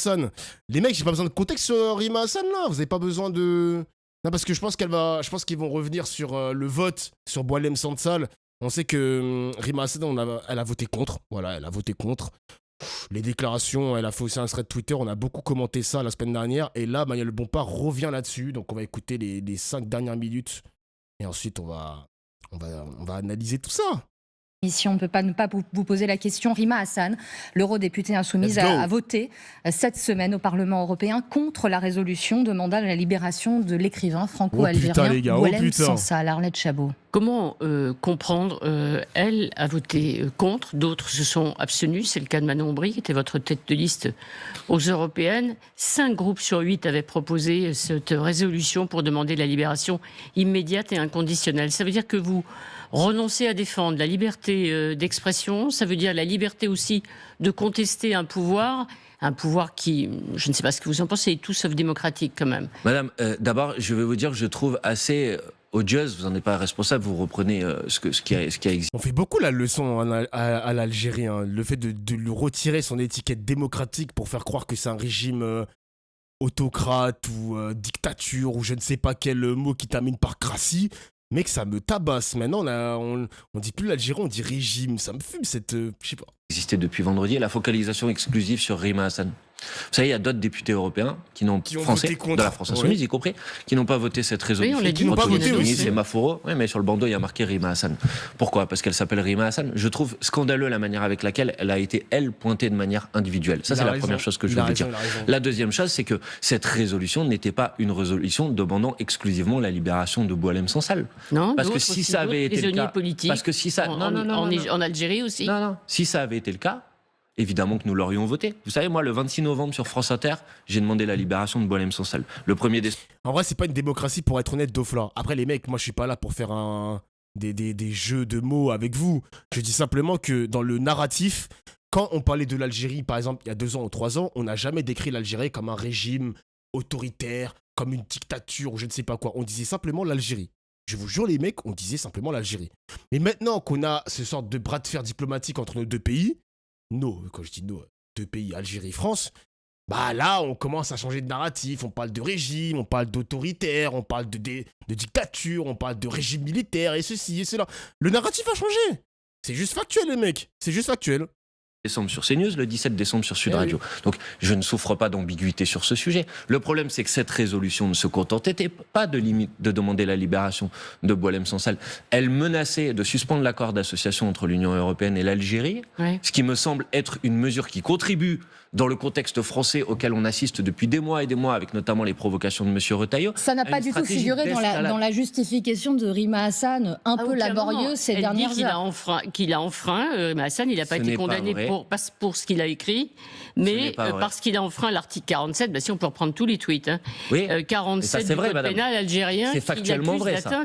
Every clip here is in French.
Hassan. Les mecs, j'ai pas besoin de contexte sur Rima Hassan là. Vous avez pas besoin de. Non, parce que je pense qu'ils vont revenir sur le vote sur Boualem Sansal. On sait que Rima Hassan, elle a voté contre. Voilà, elle a voté contre. Les déclarations, elle a fait aussi un thread Twitter. On a beaucoup commenté ça la semaine dernière. Et là, Manuel Bompard revient là-dessus. Donc, on va écouter les 5 dernières minutes. Et ensuite, on va analyser tout ça. Si on ne peut pas ne pas vous poser la question, Rima Hassan, l'eurodéputée insoumise, a voté cette semaine au Parlement européen contre la résolution demandant la libération de l'écrivain franco-algérien Boualem Sansal. Arlette Chabot. Comment comprendre elle a voté contre, d'autres se sont abstenus. C'est le cas de Manon Aubry, qui était votre tête de liste aux européennes. 5 groupes sur 8 avaient proposé cette résolution pour demander la libération immédiate et inconditionnelle. Ça veut dire que vous renoncez à défendre la liberté d'expression, ça veut dire la liberté aussi de contester un pouvoir qui, je ne sais pas ce que vous en pensez, est tout sauf démocratique quand même. Madame, d'abord, je vais vous dire que je trouve assez odieuse, vous n'en êtes pas responsable, vous reprenez ce qui a existé. On fait beaucoup la leçon à l'Algérie, hein. Le fait de lui retirer son étiquette démocratique pour faire croire que c'est un régime autocrate ou dictature ou je ne sais pas quel mot qui termine par cratie. Mec, ça me tabasse. Maintenant, on dit plus l'Algérie, on dit régime. Ça me fume cette... je sais pas. Existé depuis vendredi, la focalisation exclusive sur Rima Hassan. Vous savez, il y a d'autres députés européens qui ont voté contre, de la France Insoumise, y compris, qui n'ont pas voté cette résolution. Oui, on l'a dit, pas voté aussi. C'est Maforo, oui, mais sur le bandeau, il y a marqué Rima Hassan. Pourquoi ? Parce qu'elle s'appelle Rima Hassan. Je trouve scandaleux la manière avec laquelle elle a été, elle, pointée de manière individuelle. Ça, c'est la première chose que je veux dire. La deuxième chose, c'est que cette résolution n'était pas une résolution demandant exclusivement la libération de Boualem Sansal. Non, parce que si ça avait été le cas, parce que si ça, en Algérie aussi. Non, si ça avait été le cas, évidemment que nous l'aurions voté. Vous savez, moi, le 26 novembre sur France Inter, j'ai demandé la libération de Boualem Sansal. Le 1er décembre. En vrai, c'est pas une démocratie pour être honnête, Dofla. Après, les mecs, moi, je suis pas là pour faire des jeux de mots avec vous. Je dis simplement que dans le narratif, quand on parlait de l'Algérie, par exemple, il y a 2 ans ou 3 ans, on n'a jamais décrit l'Algérie comme un régime autoritaire, comme une dictature ou je ne sais pas quoi. On disait simplement l'Algérie. Je vous jure, les mecs, on disait simplement l'Algérie. Mais maintenant qu'on a ce sorte de bras de fer diplomatique entre nos deux pays, quand je dis nos 2 pays, Algérie et France, bah là, on commence à changer de narratif. On parle de régime, on parle d'autoritaire, on parle de dictature, on parle de régime militaire et ceci et cela. Le narratif a changé. C'est juste factuel, les mecs. C'est juste factuel. Décembre sur CNews, le 17 décembre sur Sud Radio. Donc, je ne souffre pas d'ambiguïté sur ce sujet. Le problème, c'est que cette résolution ne se contentait pas de demander la libération de Boualem Sansal. Elle menaçait de suspendre l'accord d'association entre l'Union européenne et l'Algérie, ce qui me semble être une mesure qui contribue dans le contexte français auquel on assiste depuis des mois et des mois, avec notamment les provocations de M. Retailleau. Ça n'a pas du tout figuré dans la justification de Rima Hassan, un peu laborieuse ces dernières heures. Qu'il a enfreint, Rima Hassan, il n'a pas été condamné pour ce qu'il a écrit, mais parce qu'il a enfreint l'article 47, si on peut reprendre tous les tweets, 47 du code pénal algérien. C'est factuellement vrai, ça.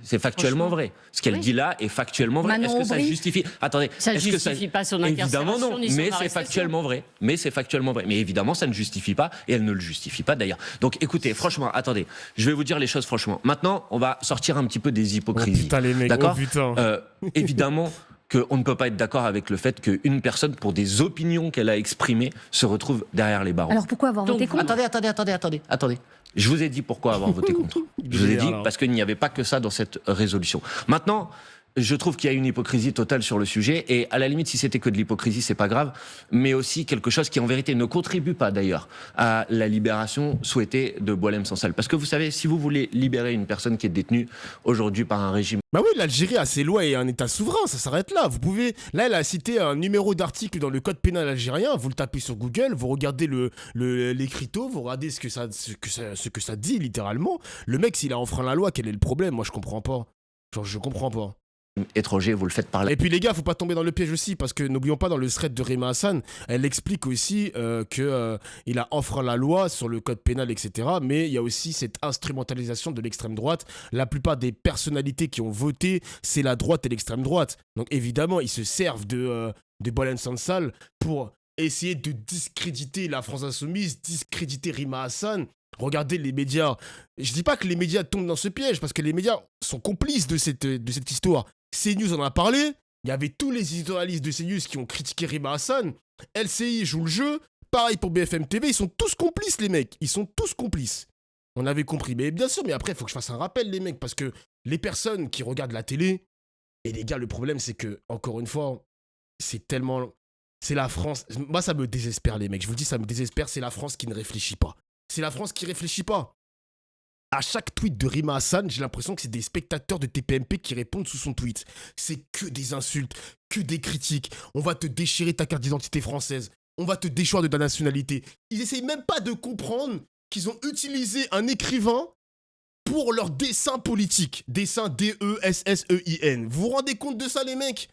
C'est factuellement vrai. Ce qu'elle dit là est factuellement vrai. Est-ce que ça justifie... Attendez. Ça ne justifie pas son incarcération. Évidemment non, mais c'est factuellement vrai. Mais évidemment, ça ne justifie pas, et elle ne le justifie pas d'ailleurs. Donc écoutez, franchement, attendez, je vais vous dire les choses franchement. Maintenant, on va sortir un petit peu des hypocrisies. Oh putain, les mecs, d'accord ? Oh putain. Évidemment qu'on ne peut pas être d'accord avec le fait qu'une personne, pour des opinions qu'elle a exprimées, se retrouve derrière les barreaux. Alors pourquoi avoir voté contre ? Attendez. Je vous ai dit pourquoi avoir voté contre. Je vous ai dit parce qu'il n'y avait pas que ça dans cette résolution. Maintenant, je trouve qu'il y a une hypocrisie totale sur le sujet, et à la limite, si c'était que de l'hypocrisie, c'est pas grave, mais aussi quelque chose qui en vérité ne contribue pas d'ailleurs à la libération souhaitée de Boualem Sansal. Parce que vous savez, si vous voulez libérer une personne qui est détenue aujourd'hui par un régime... Bah oui, l'Algérie a ses lois et un État souverain, ça s'arrête là. Vous pouvez... Là, elle a cité un numéro d'article dans le code pénal algérien, vous le tapez sur Google, vous regardez l'écriteau, vous regardez ce que ça dit littéralement. Le mec, s'il a enfreint la loi, quel est le problème ? Moi, je comprends pas. Genre, je comprends pas. Étranger, vous le faites par là. Et puis les gars, faut pas tomber dans le piège aussi, parce que n'oublions pas, dans le thread de Rima Hassan, elle explique aussi qu'il a enfreint la loi sur le code pénal, etc. Mais il y a aussi cette instrumentalisation de l'extrême droite. La plupart des personnalités qui ont voté, c'est la droite et l'extrême droite. Donc évidemment, ils se servent de Boualem Sansal pour essayer de discréditer la France Insoumise, discréditer Rima Hassan. Regardez les médias. Je dis pas que les médias tombent dans ce piège, parce que les médias sont complices de cette histoire. CNews en a parlé. Il y avait tous les éditorialistes de CNews qui ont critiqué Rima Hassan. LCI joue le jeu. pareil pour BFM TV, ils sont tous complices, les mecs. Ils sont tous complices. On avait compris. Mais bien sûr, mais après, il faut que je fasse un rappel, les mecs, parce que les personnes qui regardent la télé, et les gars, le problème, c'est que, encore une fois, c'est tellement... C'est la France. Moi, ça me désespère, les mecs. Je vous le dis, ça me désespère. C'est la France qui ne réfléchit pas. C'est la France qui réfléchit pas. À chaque tweet de Rima Hassan, j'ai l'impression que c'est des spectateurs de TPMP qui répondent sous son tweet. C'est que des insultes, que des critiques. On va te déchirer ta carte d'identité française. On va te déchoir de ta nationalité. Ils essayent même pas de comprendre qu'ils ont utilisé un écrivain pour leur dessin politique. Dessin D-E-S-S-E-I-N. Vous vous rendez compte de ça, les mecs?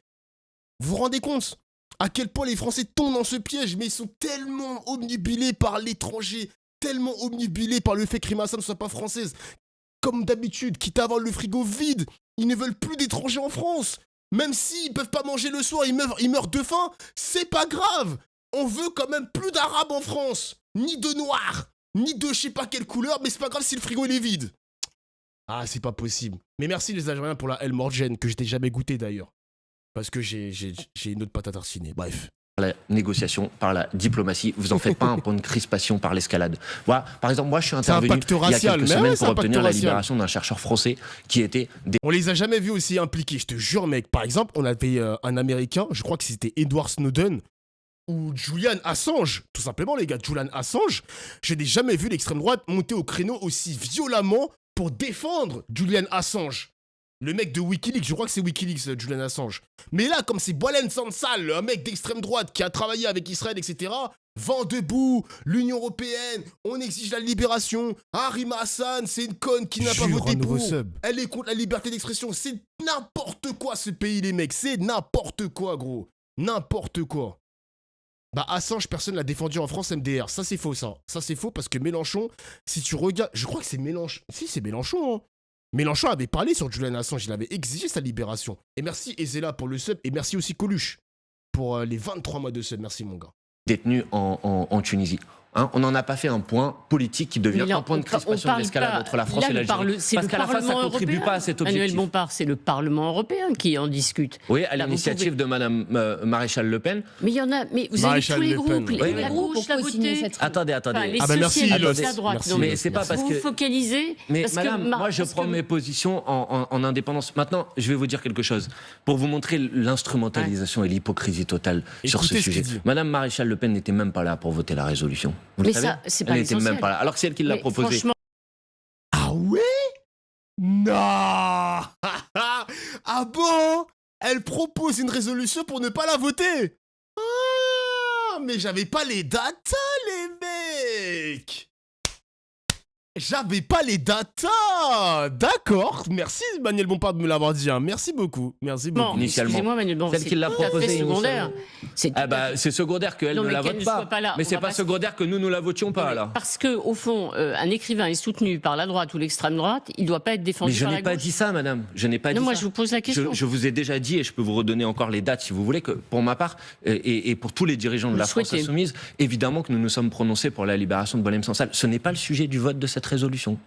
Vous vous rendez compte à quel point les Français tombent dans ce piège? Mais ils sont tellement obnubilés par l'étranger, tellement obnubilés par le fait que Rima Hassan ne soit pas française. Comme d'habitude, quitte à avoir le frigo vide, ils ne veulent plus d'étrangers en France. Même s'ils peuvent pas manger le soir, ils meurent de faim, c'est pas grave. On veut quand même plus d'arabes en France. Ni de noirs, ni de je sais pas quelle couleur, mais c'est pas grave si le frigo il est vide. Ah, c'est pas possible. Mais merci les Algériens pour la L Morgen, que je n'ai jamais goûté d'ailleurs. Parce que j'ai une autre pâte à tartiner. Bref. La négociation, par la diplomatie, vous en faites pas un point de crispation par l'escalade. Voilà, par exemple, moi je suis intervenu il y a quelques semaines pour obtenir la libération d'un chercheur français qui était... On les a jamais vus aussi impliqués, je te jure mec. Par exemple, on avait un Américain, je crois que c'était Edward Snowden, ou Julian Assange, tout simplement les gars, Julian Assange. Je n'ai jamais vu l'extrême droite monter au créneau aussi violemment pour défendre Julian Assange. Le mec de Wikileaks, je crois que c'est Wikileaks, Julian Assange. Mais là, comme c'est Boualem Sansal, un mec d'extrême droite qui a travaillé avec Israël, etc., vent debout, l'Union Européenne, on exige la libération. Ah, Rima Hassan, c'est une conne qui n'a pas voté pour. Elle est contre la liberté d'expression. C'est n'importe quoi ce pays, les mecs. C'est n'importe quoi, gros. N'importe quoi. Bah, Assange, personne l'a défendu en France, MDR. Ça, c'est faux, ça. Ça, c'est faux parce que Mélenchon, si tu regardes. Je crois que c'est Mélenchon. Si, c'est Mélenchon, hein. Mélenchon avait parlé sur Julian Assange, il avait exigé sa libération. Et merci Ezela pour le sub, et merci aussi Coluche pour les 23 mois de sub. Merci mon gars. Détenu en Tunisie. Hein, on n'en a pas fait un point politique qui devient un point de crispation de l'escalade entre la France et l'Algérie. Parce qu'à la fin, ça ne contribue pas à cet objectif. Manuel Bompard, c'est le Parlement européen qui en discute. Oui, à l'initiative de Madame Maréchal Le Pen. Mais il y en a, mais vous avez tous les groupes, la gauche, la gauche. Attendez. Les socialistes, la droite. Non, mais c'est pas parce que... Vous focalisez... Mais madame, moi je prends mes positions en indépendance. Maintenant, je vais vous dire quelque chose. Pour vous montrer l'instrumentalisation et l'hypocrisie totale sur ce sujet. Madame Maréchal Le Pen n'était même pas là pour voter la résolution. Vous le savez, elle n'était même pas là. Alors que c'est elle qui l'a proposé. Franchement... Ah ouais? Non. Ah bon? Elle propose une résolution pour ne pas la voter. Ah, mais j'avais pas les datas, les mecs. J'avais pas les datas. D'accord. Merci Manuel Bompard de me l'avoir dit. Hein. Merci beaucoup. Merci beaucoup. Bon, excusez-moi Manuel Bompard, celle qui l'a proposé secondaire. C'est secondaire qu'elle ne la vote pas. Mais c'est pas secondaire que nous la votions pas là. Parce que au fond, un écrivain est soutenu par la droite ou l'extrême droite, il doit pas être défendu par la gauche. Mais je n'ai pas dit ça, madame. Je n'ai pas dit ça. Non, moi je vous pose la question. Je vous ai déjà dit, et je peux vous redonner encore les dates si vous voulez, que pour ma part, et pour tous les dirigeants de la France insoumise, évidemment que nous nous sommes prononcés pour la libération de Boualem Sansal. Ce n'est pas le sujet du vote de cette résolution.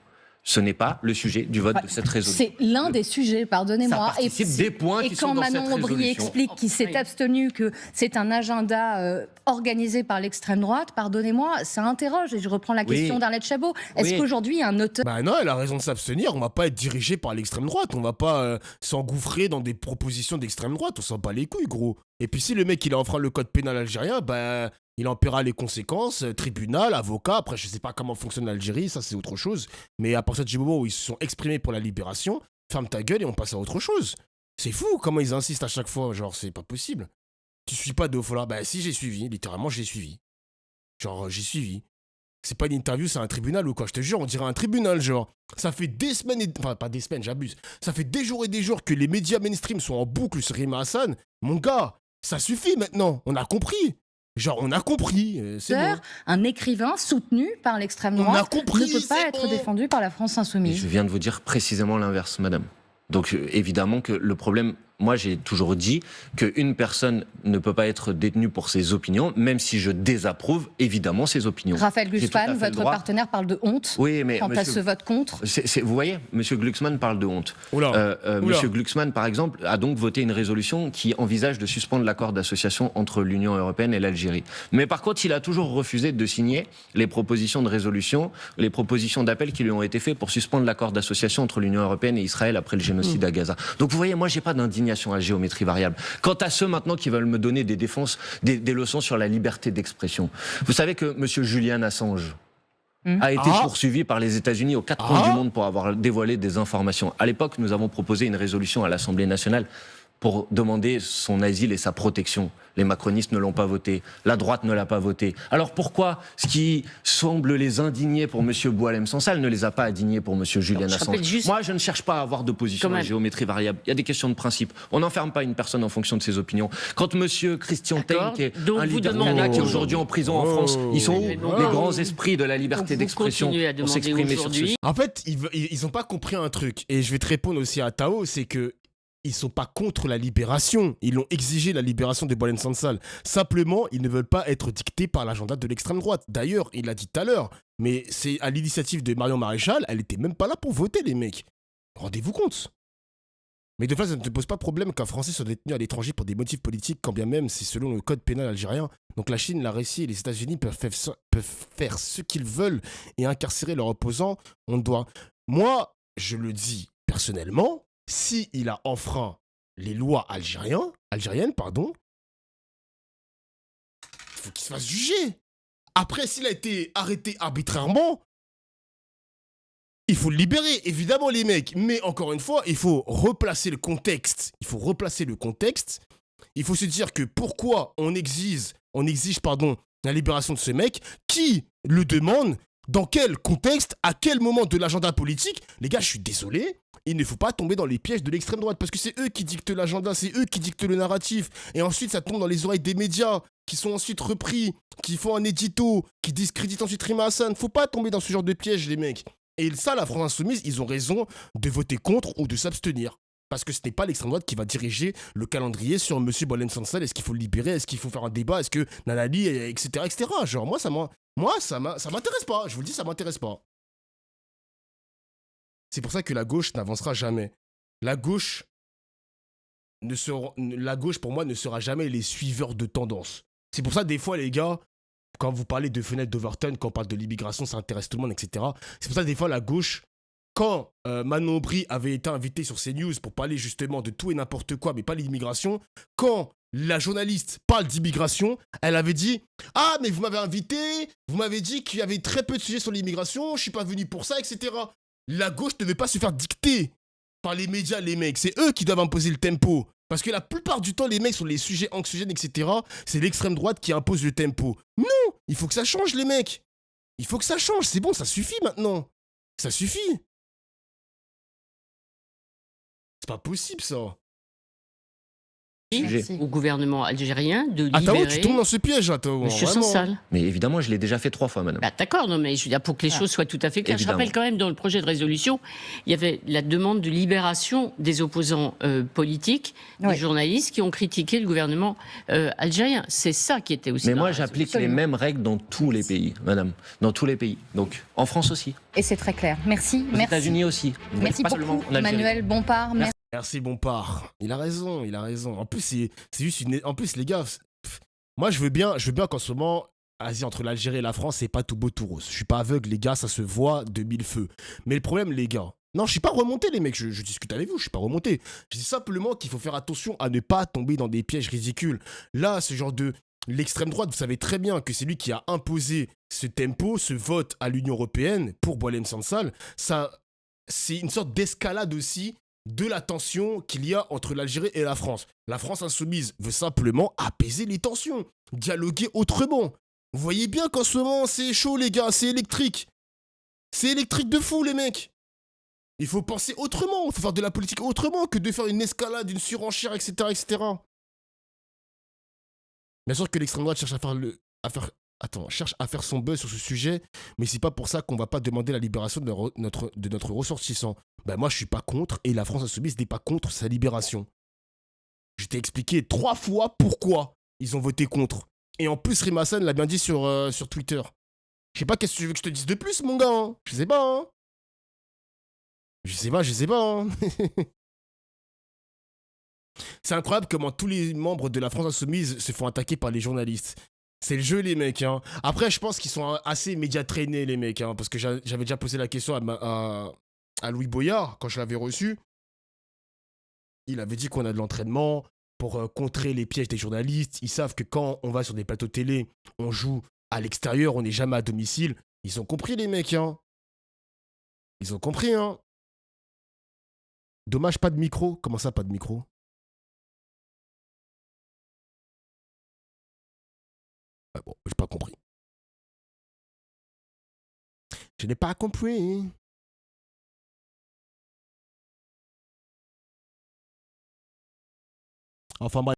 Ce n'est pas le sujet du vote de cette résolution. C'est l'un des sujets, pardonnez-moi. Ça participe des points qui sont dans cette résolution. Et quand Manon Aubry explique qu'il s'est abstenu, que c'est un agenda organisé par l'extrême droite, pardonnez-moi, ça interroge. Et je reprends la question d'Arlette Chabot. Est-ce qu'aujourd'hui, un auteur... Bah non, elle a raison de s'abstenir. On va pas être dirigé par l'extrême droite. On va pas s'engouffrer dans des propositions d'extrême droite. On s'en bat les couilles, gros. Et puis si le mec, il a enfreint le code pénal algérien, bah... il en paiera les conséquences, tribunal, avocat. Après, je sais pas comment fonctionne l'Algérie, ça c'est autre chose. Mais à partir du moment où ils se sont exprimés pour la libération, ferme ta gueule et on passe à autre chose. C'est fou comment ils insistent à chaque fois, genre c'est pas possible. Tu suis pas Dofola? Bah si, j'ai suivi, littéralement j'ai suivi. Genre j'ai suivi. C'est pas une interview, c'est un tribunal ou quoi? Je te jure, on dirait un tribunal, genre. Ça fait des semaines Enfin, pas des semaines, j'abuse. Ça fait des jours et des jours que les médias mainstream sont en boucle sur Rima Hassan. Mon gars, ça suffit maintenant, on a compris. Genre, on a compris, c'est bon. Un écrivain soutenu par l'extrême droite ne peut pas être défendu par la France insoumise. Et je viens de vous dire précisément l'inverse, madame. Donc, évidemment que le problème moi j'ai toujours dit qu'une personne ne peut pas être détenue pour ses opinions, même si je désapprouve évidemment ses opinions. Raphaël Glucksmann, votre partenaire, parle de honte quant à ce vote contre. Vous voyez, M. Glucksmann parle de honte. M. Glucksmann, par exemple, a donc voté une résolution qui envisage de suspendre l'accord d'association entre l'Union européenne et l'Algérie. Mais par contre, il a toujours refusé de signer les propositions de résolution, les propositions d'appel qui lui ont été faites pour suspendre l'accord d'association entre l'Union européenne et Israël après le génocide à Gaza. Donc vous voyez, moi j'ai pas d'indignation à géométrie variable. Quant à ceux maintenant qui veulent me donner des leçons sur la liberté d'expression, vous savez que M. Julian Assange a été poursuivi par les États-Unis aux quatre coins du monde pour avoir dévoilé des informations. À l'époque, nous avons proposé une résolution à l'Assemblée nationale pour demander son asile et sa protection. Les macronistes ne l'ont pas voté, la droite ne l'a pas voté. Alors pourquoi ce qui semble les indigner pour M. Boualem Sansal ne les a pas indignés pour M. Julian Assange? Moi, je ne cherche pas à avoir d'opposition à la géométrie variable. Il y a des questions de principe. On n'enferme pas une personne en fonction de ses opinions. Quand M. Christian Taine, qui est un leader qui est aujourd'hui en prison en France, ils sont où les grands esprits de la liberté d'expression pour s'exprimer sur ce sujet? En fait, ils n'ont pas compris un truc. Et je vais te répondre aussi à Tao, c'est que ils sont pas contre la libération. Ils ont exigé la libération de Boualem Sansal. Simplement, ils ne veulent pas être dictés par l'agenda de l'extrême droite. D'ailleurs, il l'a dit tout à l'heure, mais c'est à l'initiative de Marion Maréchal, elle était même pas là pour voter, les mecs. Rendez-vous compte. Mais de fait, ça ne te pose pas problème qu'un Français soit détenu à l'étranger pour des motifs politiques, quand bien même c'est selon le code pénal algérien. Donc la Chine, la Russie et les États-Unis peuvent faire ce qu'ils veulent et incarcérer leurs opposants. On doit... Moi, je le dis personnellement, s'il a enfreint les lois algériennes, il faut qu'il se fasse juger. Après, s'il a été arrêté arbitrairement, il faut le libérer, évidemment, les mecs. Mais encore une fois, il faut replacer le contexte. Il faut se dire que pourquoi on exige la libération de ce mec, qui le demande, dans quel contexte, à quel moment de l'agenda politique. Les gars, je suis désolé, il ne faut pas tomber dans les pièges de l'extrême droite, parce que c'est eux qui dictent l'agenda, c'est eux qui dictent le narratif, et ensuite ça tombe dans les oreilles des médias, qui sont ensuite repris, qui font un édito, qui discréditent ensuite Rima Hassan. Faut pas tomber dans ce genre de piège, les mecs. Et ça, la France Insoumise, ils ont raison de voter contre ou de s'abstenir. Parce que ce n'est pas l'extrême droite qui va diriger le calendrier sur M. Boualem Sansal. Est-ce qu'il faut le libérer? Est-ce qu'il faut faire un débat? Est-ce que Nanali, etc., etc. Genre, moi, ça m'intéresse pas. Je vous le dis, ça m'intéresse pas. C'est pour ça que la gauche n'avancera jamais. La gauche, pour moi, ne sera jamais les suiveurs de tendance. C'est pour ça, des fois, les gars, quand vous parlez de fenêtre d'Overton, quand on parle de l'immigration, ça intéresse tout le monde, etc. C'est pour ça, des fois, la gauche, quand Manon Aubry avait été invité sur CNews pour parler justement de tout et n'importe quoi, mais pas l'immigration, quand la journaliste parle d'immigration, elle avait dit « Ah, mais vous m'avez invité, vous m'avez dit qu'il y avait très peu de sujets sur l'immigration, je suis pas venu pour ça, etc. » La gauche ne devait pas se faire dicter par les médias, les mecs. C'est eux qui doivent imposer le tempo. Parce que la plupart du temps, les mecs sur les sujets anxiogènes, etc., c'est l'extrême droite qui impose le tempo. Non, il faut que ça change, les mecs. Il faut que ça change. C'est bon, ça suffit maintenant. Ça suffit. C'est pas possible, ça. Au gouvernement algérien de libérer... Attends, tu tombes dans ce piège, attends. Monsieur Sansal. Mais évidemment, je l'ai déjà fait 3 fois, madame. Bah, d'accord, non, mais je veux dire, pour que les choses soient tout à fait claires. Évidemment. Je rappelle quand même, dans le projet de résolution, il y avait la demande de libération des opposants politiques, des journalistes qui ont critiqué le gouvernement algérien. C'est ça qui était aussi... Mais moi, j'applique les mêmes règles dans tous les pays, madame. Dans tous les pays. Donc, en France aussi. Et c'est très clair. Merci. Aux États-Unis aussi. Merci beaucoup, Emmanuel Bompard. Merci Bompard. Il a raison. En plus, c'est juste une... En plus, les gars, moi, je veux bien qu'en ce moment, entre l'Algérie et la France, c'est pas tout beau tout rose. Je suis pas aveugle, les gars, ça se voit de mille feux. Mais le problème, les gars, non, je suis pas remonté, les mecs, je discute avec vous, je suis pas remonté. Je dis simplement qu'il faut faire attention à ne pas tomber dans des pièges ridicules. Là, ce genre de... L'extrême droite, vous savez très bien que c'est lui qui a imposé ce tempo, ce vote à l'Union européenne pour Boualem Sansal. Ça, c'est une sorte d'escalade aussi de la tension qu'il y a entre l'Algérie et la France. La France insoumise veut simplement apaiser les tensions, dialoguer autrement. Vous voyez bien qu'en ce moment, c'est chaud, les gars, c'est électrique. C'est électrique de fou, les mecs. Il faut penser autrement, il faut faire de la politique autrement que de faire une escalade, une surenchère, etc., etc. Bien sûr que l'extrême droite cherche à faire son buzz sur ce sujet, mais c'est pas pour ça qu'on va pas demander la libération de notre ressortissant. Ben moi, je suis pas contre, et la France insoumise n'est pas contre sa libération. Je t'ai expliqué 3 fois pourquoi ils ont voté contre. Et en plus, Rima Hassan l'a bien dit sur Twitter. Je sais pas qu'est-ce que tu veux que je te dise de plus, mon gars. Hein. Je sais pas. Hein. Je sais pas. Hein. C'est incroyable comment tous les membres de la France Insoumise se font attaquer par les journalistes. C'est le jeu, les mecs. Hein. Après, je pense qu'ils sont assez média traînés, les mecs. Hein, parce que j'avais déjà posé la question à Louis Boyard quand je l'avais reçu. Il avait dit qu'on a de l'entraînement pour contrer les pièges des journalistes. Ils savent que quand on va sur des plateaux télé, on joue à l'extérieur, on n'est jamais à domicile. Ils ont compris, les mecs. Hein. Ils ont compris, hein. Dommage, pas de micro. Comment ça, pas de micro? Ah bon, j'ai pas compris. Je n'ai pas compris. Enfin bref.